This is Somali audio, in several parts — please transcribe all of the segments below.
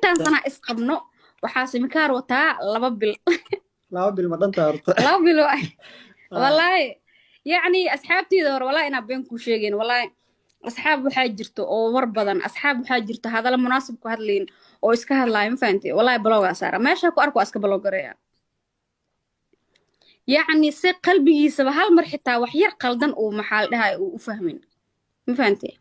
intaan sana isqabno waxaa simikaar wataa 2 bil laba bil ma dhanta horta 2 bil wallahi يعني أصحابتي دور والله أنا بينكم شيئين والله أصحاب وحاجرته أو وربضن أصحاب وحاجرته هذا المناسب كهذلين أو إسكه الله مفهمتي والله بلوغ أسارة ما شاكو أركو أسك بلوغ ريا يعني سي قلبي يسبه هالمرحتة وحير قلدن ومحال لها وفهمين مفهمتي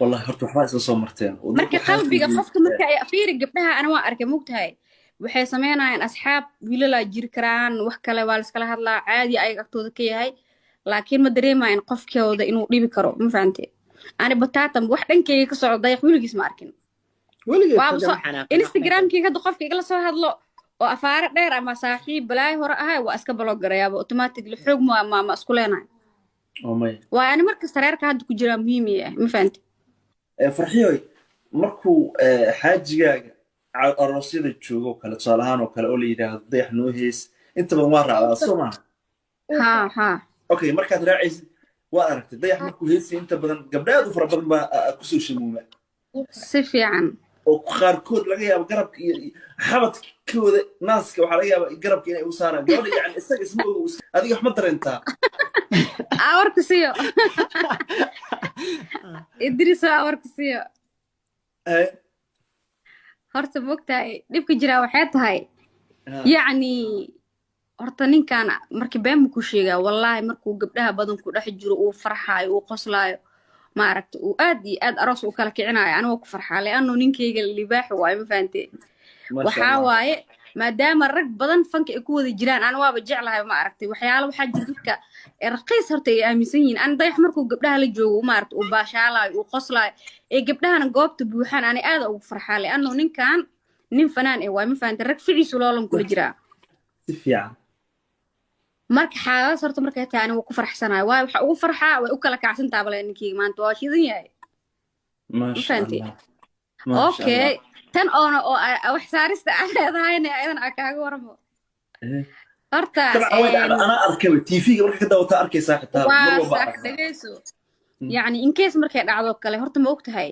والله هرتو حواس صومرتين مركي قلبي قفك مركي أفير قبلها أنا وأركي موقتها waxay sameynayaan asxaab wiilala jir karaan wax kale waa la iskala hadlaa caadi ay agtooda ka yahay laakiin ma dareemayaan qofkooda inuu dhibi karo ma fahamtay ani bataatan wax dhankeyga ka socday wiligiis ma arkin Instagram-kii hadda qofka igala soo hadlo oo afaar dheer ama saaxiib balaay hore ahay waa iska block gareeyaba automatically xoog ma isku leenahay waa ani marka sareerka hadda ku jira muhiim yahay ma fahamtay farxiyoy markuu xaajigaaga aroosida joogo kala tusaalahaan oo kale oo la yiraahdo dayax noo hees inta badan waa raacdaa soo ma ha okay markaad raacaysid waa aragtay dayax markuu heesay inta badan gabdhaad u fara badan baa ku soo shamuuma si fiican oo qaarkood laga yaabo garabka iyo xabadkooda naaska waxa laga yaabaa garabka inay u saaraan gabadha yani isaga isma ogow adiga wax ma dareentaa awarku siyo idris awarku siyo horta moogtahay dhibka jira waxay tahay yani horta ninkan markii been ku sheegaa wallahi markuu gabdhaha badan ku dhex jiro uu farxaayo uu qoslaayo ma aragto uu aad iyo aad aroos u kala kicinayo aniga ku farxaalay anoo ninkeyga libaax waay ma fahanteen waxa waaye maadaama rag badan fanka ay ku wada jiraan aan waaba jeclahay ma aragtay waxyaalo waxa jirka raqiis horta ay aaminsan yihiin aan dayax markuu gabdhaha la joogo ma aragto uu baashaalaayo uu qoslaayo ee gabdhahana goobta buuxaan ani aad ugu farxaalay anoo ninkan nin fanaan ee waay ma fahanteen rag ficiisu loolan kula jiraa si fiican marka xaalas horta markay tahay aniga ku farxsanahay waay waxa ugu farxaa way u kala kacsan taabale ninkii maanta waa shidan yahay ma sha Allah okay tan oo wax saarista aan leedahayna aydan kaaga waramo horta ana arkay TV-ga marka daawata arkaysaa xitaa waa dhageyso yani in case markay dhacdo kale horta ma ogtahay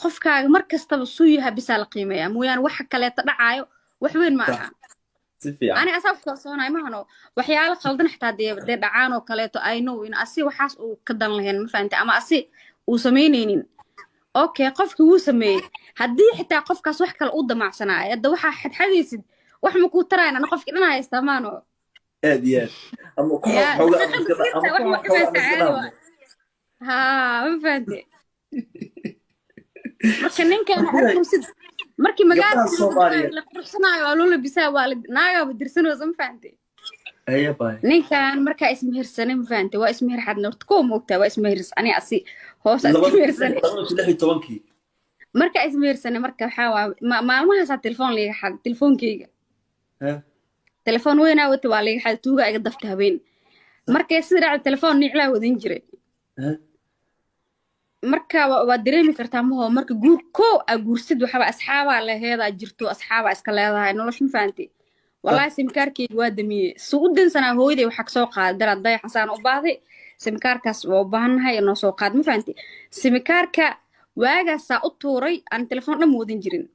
qofkaaga mar kastaba suu yahay bisaal qiimeeya mooyaan wax kale ta dhacayo wax weyn ma aha أنا أصلاً كورسونا ما هنو وحياة خلدنا حتى دي دعانو كليتو I know إن أسي وحاس وكدن لهن مفهمتي أما أسي وسمينين أوكي قفك وسمي هدي حتى قفك صح كالأوضة مع سنة يد وحا حديث وح مكوترين أنا قفك إنها يستمانو أديان أما ها مفهمتي مكنين كان أكون سد markii magaalada la quruxsanayo waa loo labisaa waalid naaga badirsanoo ma fahamtay ayaba ninkan marka ismihirsanay ma fahamtay waa ismihir xadna horta ko moogtaa waa ismihirs ani asi hoos ismihirsanay 16 marka ismihirsanay marka waxa waa maalmahaas telefoon liiga xad telefoonkeyga telefoon weynaa wata waa liiga xad tuuga iga dafta habeen markay sida telefoon niclaa wadan jiray marka waa dareemi kartaa ma marka guur ko guursid waxba asxaaba la heedaa jirto asxaaba iska leedahay nolosha ma fahanti wallahi simkaarkeyga waa damiyay soo dansanaa hooyaday waxa ka soo qaaday dayax xasaan u baahday simkaarkaas waa u baahanahay inoo soo qaad ma fahanti simkaarka waagaas u tuuray aan telefoon dhan wadan jirin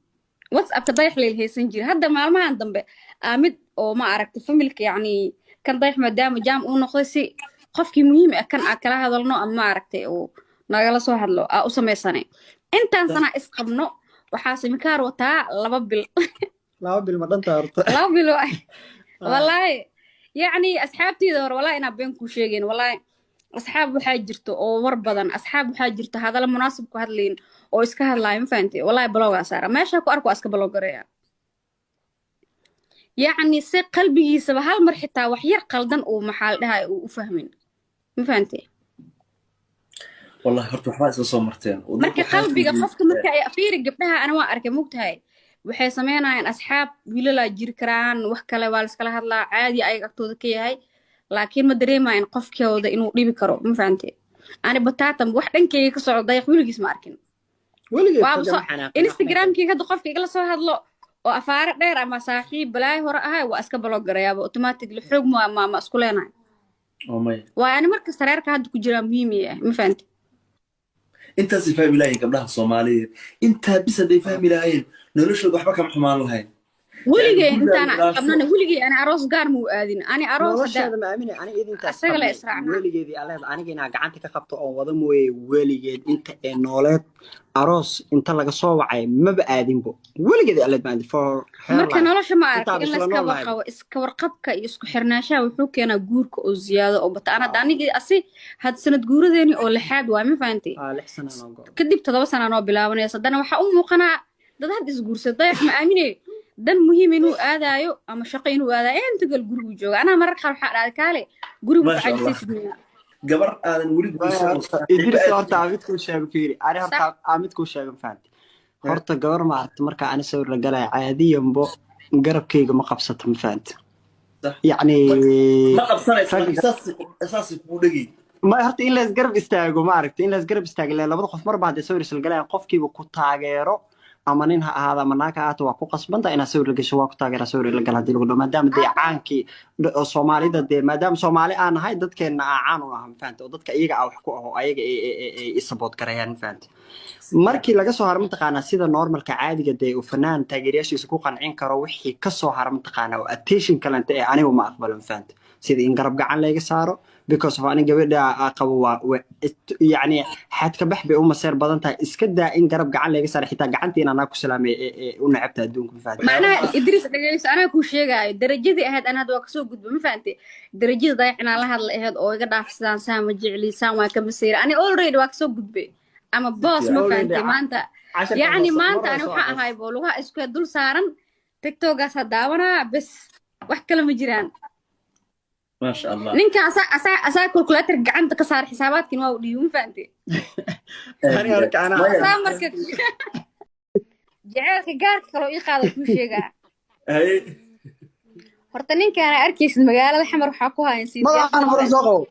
whatsapp-ka dayax la heesan jiray hadda maalmahan dambe mid oo ma aragtay familka yani kan dayax maadaama jaam uu noqday si qofkii muhiim ah kan kala hadalno ama aragtay oo nagala soo hadlo u sameeysanay intaan sana isqabno waxa simikaar wataa 2 bil 2 bil ma dhanta horta 2 bil wallahi yani asxaabtي hore wallahi ina been ku sheegeen wallahi asxaab waxa jirto oo war badan asxaab waxa jirto hadal munaasib ku hadleen oo iska hadlaayeen faantay wallahi blog asaara meesha ku arko iska blog gareeya yani si qalbigiisa hal mar xitaa wax yar qaldan oo maxal dhahay u fahmin ma faantay والله هرتو حواس صومرتين marka qalbiga qofka marka ay afiir gabdhaha ana waa arkay moogtahay waxay sameynayaan asxaab wiilala jir karaan wax kale waa la iskala hadlaa caadi ay agtooda ka yahay laakiin ma dareemayaan qofkooda inuu dhibi karo ma fahamtay ani bataatan wax dhankeyga ka socday wiligiis ma arkin Instagram-kii hadda qofka igala soo hadlo oo afaar dheer ama saaxiib balaay hore ahay waa iska block gareeyaba automatically xoog ma isku leenahay waa ani marka sareerka hadda ku jira muhiim yahay ma fahamtay intaasay fahmi lahaayeen gabdhaha soomaaliyeed intaa bis hadday fahmi lahaayeen noloshooda waxba kama xumaan lahayn weligay intaan qabnana weligay ana aroos gaar muu aadin ani aroos nolosheeda ma aamine aniga idintaas asaga la israacnaa weligeedii aleed aniga inaa gacanta ka qabto oo wada mooye weligeed inta ee nooleed aroos inta laga soo wacay maba aadinbo weligeedii aleed ma aadin for marka nolosha ma arag in la iska warqabo iska warqabka iyo isku xirnaanshaha wuxuu keenaa guurka oo ziyaado oo bata anigii asi had sanad guuradeeni oo lixaad waa ma fahantay 6 sano noo go kadib 7 sano noo bilaabanaysa haddana waxaa u muuqanaa dad had isguursaday ma aamine dan muhiim inuu aadaayo ama shaqo inuu aadaayo inta gal gurigu jooga anaa marar qaar waxaa dhacday kaale gurigu ku cajisaysidina gabar aadan weli guursan idris horta aamid ku sheego fiiri ani horta aamid ku sheego fahantay horta gabar ma aragtay marka ani sawir la galay caadiyanbo garabkayga ma qabsato ma fahantay يعني ما qabsanaysa asaasi ku dhagay ma horta in la isgarab istaago ma aragtay in la isgarab istaago labada qof marba hadda sawir isla galaan qofkiiba ku taageero ama nin ha ahaada ama naag ha ahaato waa ku qasbanta inaad sawir la gasho waa ku taageera sawir la gala hadii lagu dhaw maadaama dee caankii oo Soomaalida dee maadaama Soomaali aan nahay dadkeena caan u ah fahantay oo dadka iyaga wax ku aho ayaga ay support garayaan fahantay markii laga soo harmo taqaana sida normalka caadiga dee uu fanaan taageerayaashiisa ku qancin karo wixii ka soo harmo taqaana oo attention kalanta ee anigu ma aqbalan fahantay sida in garab gacan laga saaro because of aniga gabadha qabo waa yani xad ka baxbay uma seer badan tahay iska daa in garab gacan laga saaro xitaa gacantiina ana ku salaamay u nacabta adduunka ma fahantay macnaha idris dhageyso anaa ku sheegaayo darajadii ahayd ana hadda waa kasoo gudbo ma fahantay darajada dayacnaa la hadla ahayd oo iga dhaafsadaan saa ma jecliisaan waa ka maseer ani already waa kasoo gudbay ama boss ma fahantay maanta yani maanta ani waxa ahay booluha isku dul saaran tiktokaas daawana bas wax kale ma jiraan ما شاء الله ninka asa calculator gacanta ka saar xisaabaadkin waa u dhiibo ma fahantay ani horta ana marka jaceelka gaarka kale ii qaado ku sheegaa hay horta ninkaan arkaysid magaalada xamar waxa ku hayn si madaxan hore soo qabo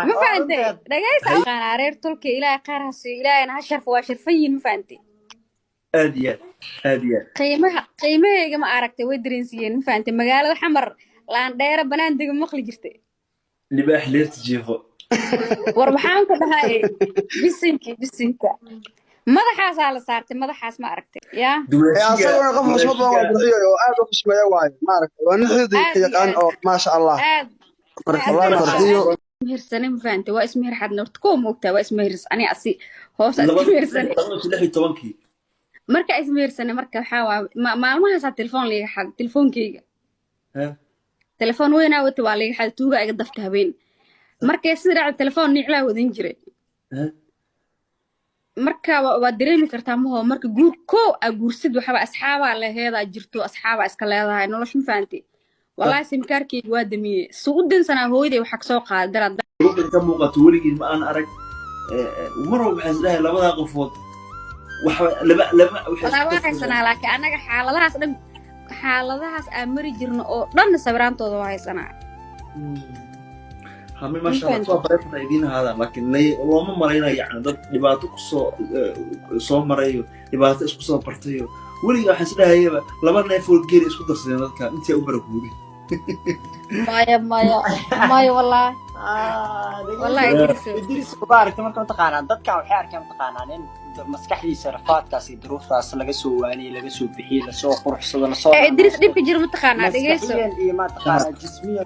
ma fahantay dhageysa qaan reer tulka ilaahay qaar hasi ilaahayna ha sharf waa sharfayin ma fahantay aadiya qiimahayga ma aragtay way dareensiiyeen ma fahantay magaalada xamar laan dheera banaan dega maqli jirtay libaax leerta jiifo war waxaan ku dhahay bisinka madaxaasaa la saartay madaxaas ma aragtay yaa asagoo qof xushmad badan waa burxiyo oo aad u xushmeeya waaye ma aragtay waa nin xidid yaqaan oo maasha Allah wallahi farxiyo mihirsanay ma fahantay waa ismihir xadna horta koo moogtaa waa ismihirs ani asi hoos ismihirsanay 16 marka ismihirsanay marka waxaa waa maalmahaas telefoon liiga xad telefoonkeyga telefoon weynaa wata waa liiga xad tuuga iga dafta habeen markay sida telefoon niclaa wadan jiray marka waa dareemi kartaa maho marka guur ko guursid waxba asxaaba leeyahay jirto asxaaba iska leedahay nolosh ma fahantay wallahi simkaarkeyga waa damiyay suu dinsanaa hooyaday waxa ka soo qaaday darad ka muuqato weligii ma aan arag mar walba waxaan isleeyahay labada qofood waxa laba haysanaa laakiin anaga xaaladahaas aan mari jirno oo dhan sawiraantooda waa haysanaa همي ما شاء الله تو بريفنا يدين هذا لكن لي والله ما مرينا يعني ضد دباتو سو مريو دباتو اسكو سو برتيو ولي راح اسدها هي لما نيفول جيري اسكو درسين dadka intii u barakuubi maya wallahi idris mubarak marka taqaanaa dadka waxay arkaan taqaanaa in maskaxdiisa rafaadkaas iyo duruuftaas laga soo waaniyay laga soo bixiyay la soo quruxsado la soo idris dibka jiro ma taqaanaa dhageyso iyo ma taqaanaa jismiya